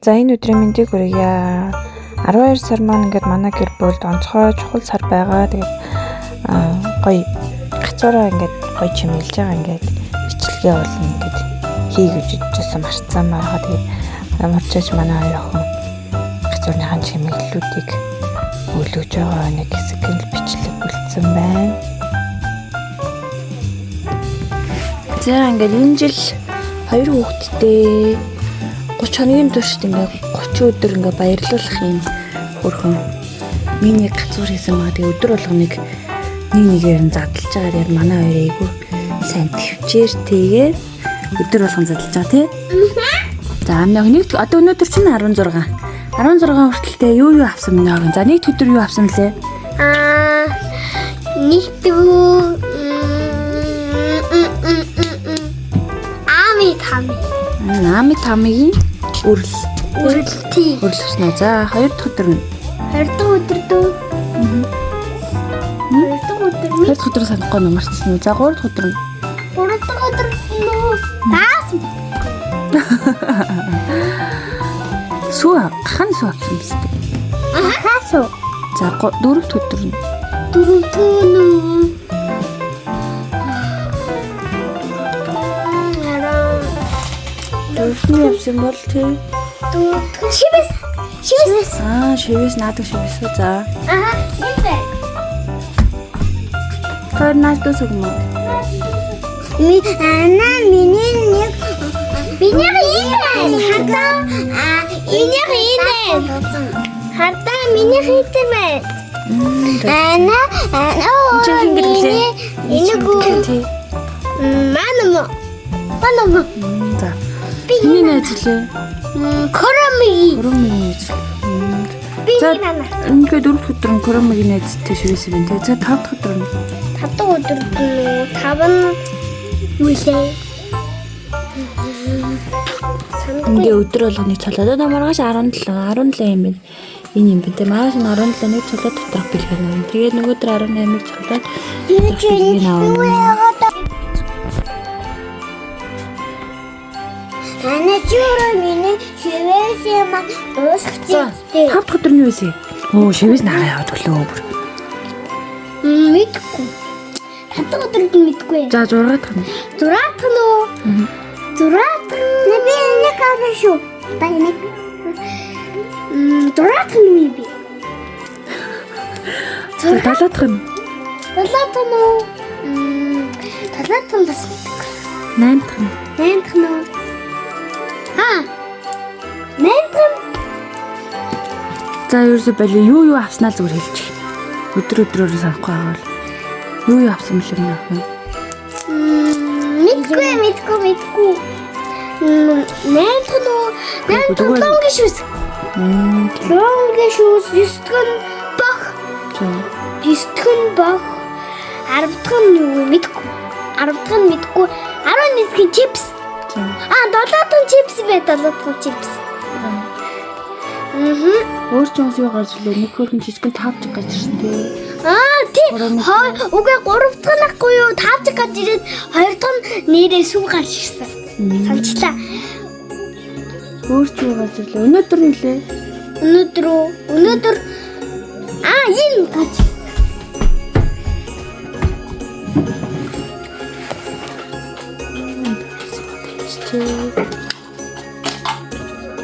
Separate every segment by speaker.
Speaker 1: За энэ өдрийн мэндийг хүргье. 12 сар маань ингээд манай гэр бүлд онцгой чухал сар байгаа. Тэгээд гоё гацуураа ингээд гоё чимэглэж байгаа ингээд бичлэгээ болно ингээд хийгэж идчихсэн марцсан байгаа. Тэгээд ямарчж манай хоёр охин гацуурныхаа чимэглэлүүдийг өглөж байгаа нэг хэсэг нь бичлэг үлдсэн байна. За ингээд энэ жил 2 хүүхэдтэй 30 хоногийн туршид ингээ 30 өдөр ингээ баярлуулах юм хөрхөн миний гацуур хийсэн маа тэгээ өдөр болгоныг нэгээр нь задлж байгаа яг манай хоёр айгу сайн төвчээр тэгээ өдөр болгон задлж байгаа тий. За нэг одоо өнөөдөр чинь 16 хүртэлтэй юу авсан мэнэ аа. За нэг өдөр юу авсан лээ?
Speaker 2: Нэг
Speaker 1: Ами тамигийн Үрэлтий. Үрэлтсэн үү. За 2 дахь өдөр нь.
Speaker 2: 2 дахь өдөр дөө. 2 дахь өдөр
Speaker 1: санахгүй нумарчсан үү. За 3 дахь өдөр нь.
Speaker 2: 3 дахь өдөр нөө. Таас.
Speaker 1: Сүү хан сүү авсан биз дээ.
Speaker 2: Хасуу.
Speaker 1: За 4 дахь өдөр нь.
Speaker 2: 4 дахь нь.
Speaker 1: Дөрөвний явсан бол тий.
Speaker 2: Шивэс.
Speaker 1: Шивэс наадаг шивэс үү. За.
Speaker 2: Энэ бэ.
Speaker 1: Тэр нааддаг юм уу?
Speaker 2: Миний
Speaker 1: За. Миний найзлээ.
Speaker 2: Коромигийн
Speaker 1: найзлээ. За ингээд 4 дахь өдөр нь коромигийн найзтай шивээс байна тий. За 5 дахь өдөр нь.
Speaker 2: 5 дахь өдөр нь 5 нь үлээ.
Speaker 1: Ингээ өдөр болгоны цолоод маргааш 17 юм байна. Энэ юм байна тий. Маргааш 17-ны цолоод доторх бэлгэн авна. Тэгээд нөгөөдөр 18-ыг цолоод доторх бэлгэн авна.
Speaker 2: Анажуура миний шивээс юм дуусчихжээ.
Speaker 1: 5 дахь өдөр нь юу вэ? Шивээс наараа яваад өглөө бүр.
Speaker 2: Мэдгүй. 5 дахь өдрөд мэдгүй.
Speaker 1: За 6 дахь нь.
Speaker 2: 6 дахь нь уу? 6 дахь нь би нэг аваа шүү. Бай нэг. 6 дахь нь би.
Speaker 1: 7 дахь нь.
Speaker 2: 7 дахь нь уу? 7 дахь нь бас.
Speaker 1: 8 дахь нь.
Speaker 2: 8 дахь нь.
Speaker 1: За ерөөсөө бали юу авснаа зүгээр хэлчих. Өдрөөр санахгүй байгаа бол юу авсан бэлээ нэ ах юм.
Speaker 2: Мэдгүй. 8 лонгийн шүүс. Лонгийн шүүс 9 бах. 10 бах. 10 юу мэдгүй. 11 чипс. 7 чипс бай 7 чипс.
Speaker 1: Өөр ч юмс юу гарч ирлээ. Нэг хөргөн жижигэн 5 чиг гарч ирсэн тий.
Speaker 2: Тийм. Үгүй 3 дахь нь ахгүй юу? 5 чиг гарч ирээд 2 дахь нь нэрээ сүв гарч ирсэн. Санчлаа.
Speaker 1: Өөр ч юу гарч ирлээ. Өнөөдөр нь лээ.
Speaker 2: Өнөөдөр энэ гарч ирсэн.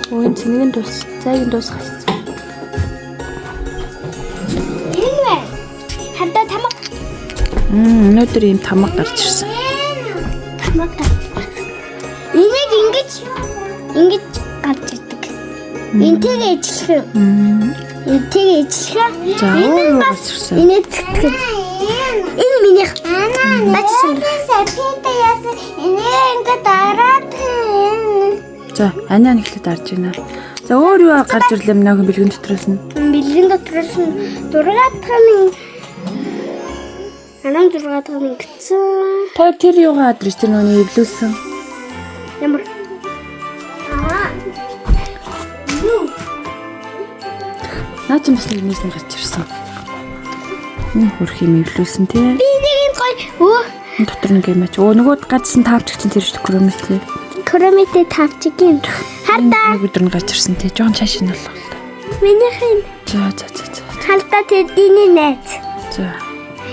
Speaker 1: Ой, цэнийг цайгийн дуусгах.
Speaker 2: Энэ вэ? Хардаа тамга.
Speaker 1: Өнөөдөр ийм тамга гарч ирсэн.
Speaker 2: Энийг ингэж гарч ирдэг. Энтэйгээ ижлэх.
Speaker 1: За өөр гарч ирсэн.
Speaker 2: Энэ зэтгэл. Энэ минийх. Бачсан. Сапита яасан. Энийг дараад.
Speaker 1: За, анаа нэглээд арж байна. За, өөр юу гарч ирлээ мөн бэлгэн дотроос нь.
Speaker 2: Бэлгэн дотроос нь 6 дахь нь 16 дахь нь гэсэн.
Speaker 1: Тэр юугаа адрес тэр нүний эвлүүлсэн.
Speaker 2: Ямар?
Speaker 1: Наа чи бас нэг юмс нь гарч ирсэн. Хөрх юм эвлүүлсэн тий.
Speaker 2: Би нэг гоё.
Speaker 1: Энэ дотор нэг юм аач. Нөгөө гадсан тавч чинь тэр шүү дээ.
Speaker 2: Коромитэ тавчиг юм. Хардаа.
Speaker 1: Нэг өдөр нь гарч ирсэн тий. Жоон цааш нь болох л та.
Speaker 2: Минийхэн
Speaker 1: За.
Speaker 2: хардаа тэдний найз.
Speaker 1: За.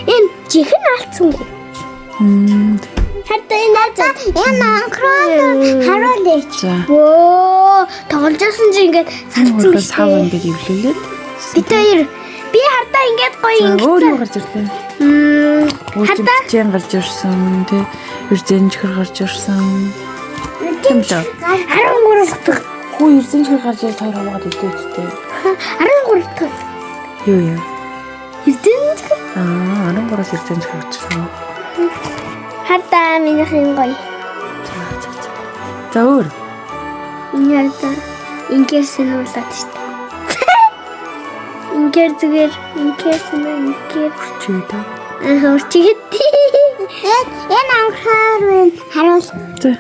Speaker 2: Энэ чихэн алдсангүй. Хардаа энэ найз. Энэ анхрал харуулж.
Speaker 1: За.
Speaker 2: Вөө, тогложсэн чи ингээд салцсан
Speaker 1: Салцсан сав ингээд эвлүүлээд.
Speaker 2: Бид хоёр би хардаа ингээд гоё
Speaker 1: Өөр юу
Speaker 2: ингээд.
Speaker 1: гарч ирлээ?
Speaker 2: Хардаа
Speaker 1: Үржин гарч ирсэн тий. Үржин чихэр гарч ирсэн. Тийм л.
Speaker 2: 13 дахь.
Speaker 1: Хүү эрдэн чихэр гарч ирээд хоёр хамаагаад идэвчтэй.
Speaker 2: 13 дахь.
Speaker 1: Юу яа?
Speaker 2: Эрдэнэ
Speaker 1: 13-аас эрдэн чихэр гарч ирсэн.
Speaker 2: хардаа минийхэн гоё.
Speaker 1: За өөр.
Speaker 2: Энэ хардаа ингээр сэнүүлээд шүү дээ. Ингээр зүгээр ингээр сэнүү ингээр
Speaker 1: Чий та.
Speaker 2: хурчигэд. Энэ анхаар харуул.
Speaker 1: За.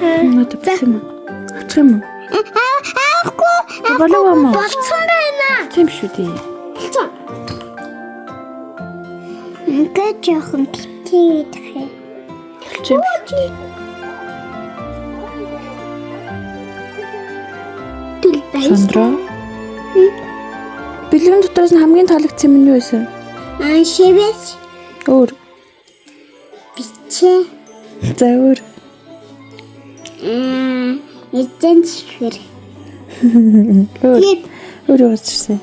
Speaker 1: Надад бэлэн. Ачих юм уу?
Speaker 2: Аахгүй.
Speaker 1: Болов уу?
Speaker 2: Болцсон байна.
Speaker 1: Тийм шүү дээ.
Speaker 2: Болцсон. Ингээд жоохон битээд хэ.
Speaker 1: Тийм.
Speaker 2: Түл байж.
Speaker 1: Сандра. Бэлэн дотроос нь хамгийн таалагдсан юм нь юу вэ?
Speaker 2: Шивэс
Speaker 1: Өөр.
Speaker 2: бичээ.
Speaker 1: За өөр.
Speaker 2: Эзэн чихэр.
Speaker 1: Өөр.
Speaker 2: Тэгээд
Speaker 1: Өөр юу гарч ирсэн?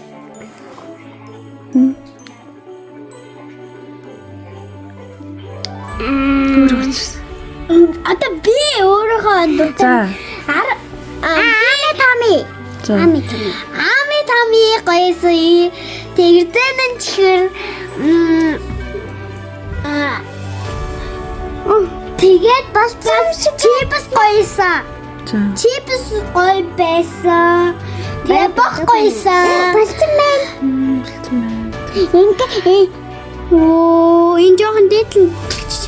Speaker 1: Өөр гарч ирсэн.
Speaker 2: одоо би өөрөөхөө дуртай.
Speaker 1: За.
Speaker 2: Ами тами.
Speaker 1: За.
Speaker 2: Ами тами гоёсоо. Тэгзэн чихэр тэгээд бас чипс гоёсоо.
Speaker 1: За.
Speaker 2: Чипс гоё байсан. Тэгээд бох гоёсоо. Болцсон байна. Ингээ энэ жоохон дээдлэн.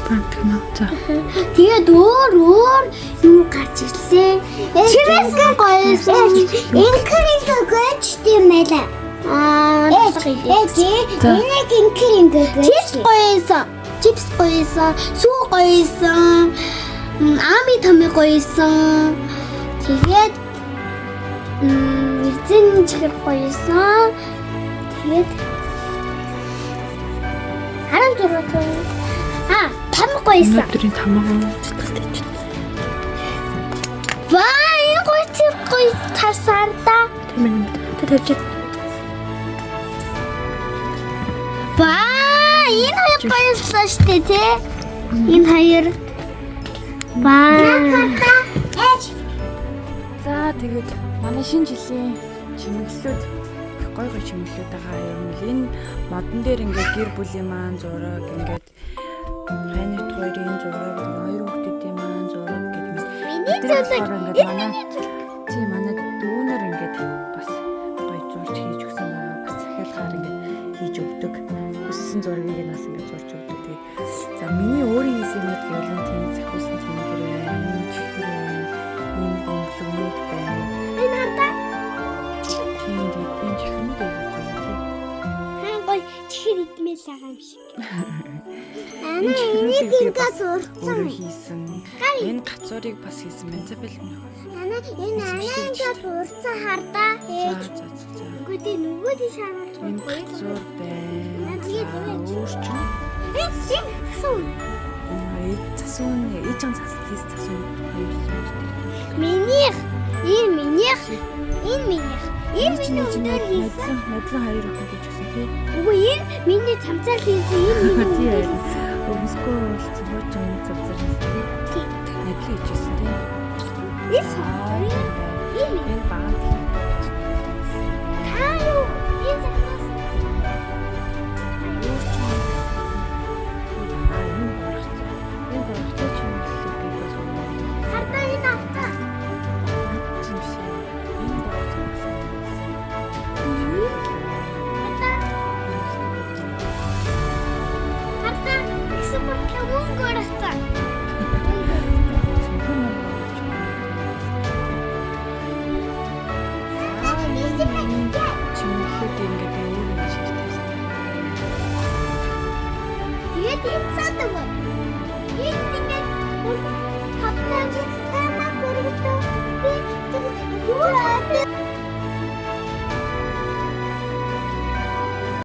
Speaker 1: Пантна. За.
Speaker 2: Тэгээд өөр юу гарч ирлээ. Чипс гоёсон. Инкринг гооч тийм байлаа. Энийг инкринг гооч. Чипс гоёсон. Сүү гоёсон. Ами тами гоёсон. Тэгээд эзэн чихэр гоёсон. Тэгээд 16 там гоёсон.
Speaker 1: Өдрийн тамаагаа цэцтэй ч.
Speaker 2: Ваа, гоё тасарда.
Speaker 1: Тийм ээ. Тэтэвч.
Speaker 2: Ваа, энэ хоёр гоёсон штэ тий. Энэ хоёр. Ваа.
Speaker 1: За тэгээд манай шинэ жилийн чимэглэлүүд гой чимэглэлүүд байгаа юм л энэ модон дээр ингээд гэр бүлийн маань зураг ингээд хайнат хоёрын зураг хоёр хүүхдүүдийн маань зураг гэдэг юм.
Speaker 2: Миний зураг.
Speaker 1: Тийм манай дүүнэр ингээд бас гой зурж хийж өгсөн байгаа. Бас захиалгаар ингээд хийж өгдөг. Өссөн зургийг ингээд бас ингээд зурж өгдөг. Тэгээд за миний өөрийн хийсэн юмуд гэвэл тийм захиусан тийм гэрээ юм чихэр юм бомблогнууд байна.
Speaker 2: Энэ хардаа.
Speaker 1: Тийм энэ чихрүүд аягүй гоё.
Speaker 2: Хаан гоё чихэр идмэл байгаа юм шиг.
Speaker 1: Энэ чихрүүдийг би бас
Speaker 2: урцсан.
Speaker 1: өөрөө хийсэн. Энэ гацуурыг бас хийсэн байна. За бэлэн юм.
Speaker 2: Энэ анаагаа урцсан хардаа.
Speaker 1: За.
Speaker 2: Үгүй нөгөө тийш харуулж
Speaker 1: Энэ гацуур байна. Өөрчн.
Speaker 2: Сүүн.
Speaker 1: Энэ засуун ээжэн цас хийс засуун.
Speaker 2: Минийх. Энэ минийх өндөр хийсэн.
Speaker 1: Надлан хоёр охин гэж өгсөн тий.
Speaker 2: Үгүй энэ миний цамцаар хийсэн. Энэ миний
Speaker 1: Тий.
Speaker 2: өндөр хийсэн.
Speaker 1: Өмсгөө бол цогцоо цавцар хийсэн тий. Надлан хийжсэн тий.
Speaker 2: Энэ сорой. Энэ
Speaker 1: баг.
Speaker 2: таа юу? Энэ цамцаас. Хардаа энэ автаа. Хардаа ихсэн бүртээ мөнгө өрөцсөн. Тэгээд энэ цаадаг байна.